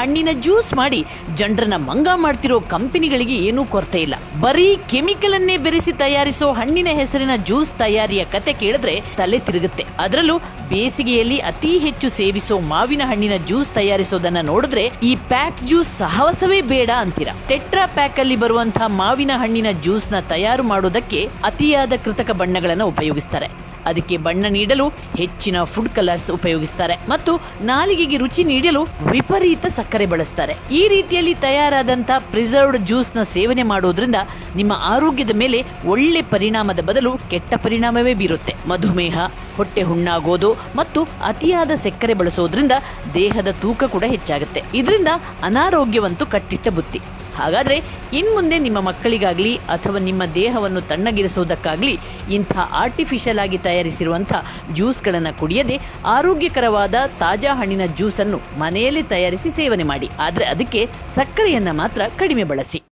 ಹಣ್ಣಿನ ಜ್ಯೂಸ್ ಮಾಡಿ ಜನರನ್ನ ಮಂಗ ಮಾಡ್ತಿರೋ ಕಂಪನಿಗಳಿಗೆ ಏನೂ ಕೊರತೆ ಇಲ್ಲ. ಬರೀ ಕೆಮಿಕಲ್ ಅನ್ನೇ ಬೆರೆಸಿ ತಯಾರಿಸೋ ಹಣ್ಣಿನ ಹೆಸರಿನ ಜ್ಯೂಸ್ ತಯಾರಿಯ ಕತೆ ಕೇಳಿದ್ರೆ ತಲೆ ತಿರುಗುತ್ತೆ. ಅದರಲ್ಲೂ ಬೇಸಿಗೆಯಲ್ಲಿ ಅತಿ ಹೆಚ್ಚು ಸೇವಿಸೋ ಮಾವಿನ ಹಣ್ಣಿನ ಜ್ಯೂಸ್ ತಯಾರಿಸೋದನ್ನ ನೋಡಿದ್ರೆ ಈ ಪ್ಯಾಕ್ ಜ್ಯೂಸ್ ಸಹವಾಸವೇ ಬೇಡ ಅಂತೀರಾ. ಟೆಟ್ರಾ ಪ್ಯಾಕ್ ಅಲ್ಲಿ ಬರುವಂತಹ ಮಾವಿನ ಹಣ್ಣಿನ ಜ್ಯೂಸ್ ನ ತಯಾರು ಮಾಡೋದಕ್ಕೆ ಅತಿಯಾದ ಕೃತಕ ಬಣ್ಣಗಳನ್ನು ಉಪಯೋಗಿಸ್ತಾರೆ. ಅದಕ್ಕೆ ಬಣ್ಣ ನೀಡಲು ಹೆಚ್ಚಿನ ಫುಡ್ ಕಲರ್ಸ್ ಉಪಯೋಗಿಸ್ತಾರೆ ಮತ್ತು ನಾಲಿಗೆಗೆ ರುಚಿ ನೀಡಲು ವಿಪರೀತ ಸಕ್ಕರೆ ಬಳಸ್ತಾರೆ. ಈ ರೀತಿಯಲ್ಲಿ ತಯಾರಾದಂಥ ಪ್ರಿಸರ್ವ್ಡ್ ಜ್ಯೂಸ್ ನ ಸೇವನೆ ಮಾಡೋದ್ರಿಂದ ನಿಮ್ಮ ಆರೋಗ್ಯದ ಮೇಲೆ ಒಳ್ಳೆ ಪರಿಣಾಮದ ಬದಲು ಕೆಟ್ಟ ಪರಿಣಾಮವೇ ಬೀರುತ್ತೆ. ಮಧುಮೇಹ, ಹೊಟ್ಟೆ ಹುಣ್ಣಾಗೋದು ಮತ್ತು ಅತಿಯಾದ ಸಕ್ಕರೆ ಬಳಸೋದ್ರಿಂದ ದೇಹದ ತೂಕ ಕೂಡ ಹೆಚ್ಚಾಗುತ್ತೆ. ಇದರಿಂದ ಅನಾರೋಗ್ಯವಂತೂ ಕಟ್ಟಿಟ್ಟ ಬುತ್ತಿ. ಹಾಗಾದ್ರೆ ಇನ್ಮುಂದೆ ನಿಮ್ಮ ಮಕ್ಕಳಿಗಾಗ್ಲಿ ಅಥವಾ ನಿಮ್ಮ ದೇಹವನ್ನು ತಣ್ಣಗಿರಿಸೋದಕ್ಕಾಗ್ಲಿ ಇಂಥ ಆರ್ಟಿಫಿಷಿಯಲ್ ಆಗಿ ತಯಾರಿಸಿರುವಂಥ ಜ್ಯೂಸ್ಗಳನ್ನು ಕುಡಿಯದೆ ಆರೋಗ್ಯಕರವಾದ ತಾಜಾ ಹಣ್ಣಿನ ಜ್ಯೂಸನ್ನು ಮನೆಯಲ್ಲೇ ತಯಾರಿಸಿ ಸೇವನೆ ಮಾಡಿ. ಆದರೆ ಅದಕ್ಕೆ ಸಕ್ಕರೆಯನ್ನು ಮಾತ್ರ ಕಡಿಮೆ ಬಳಸಿ.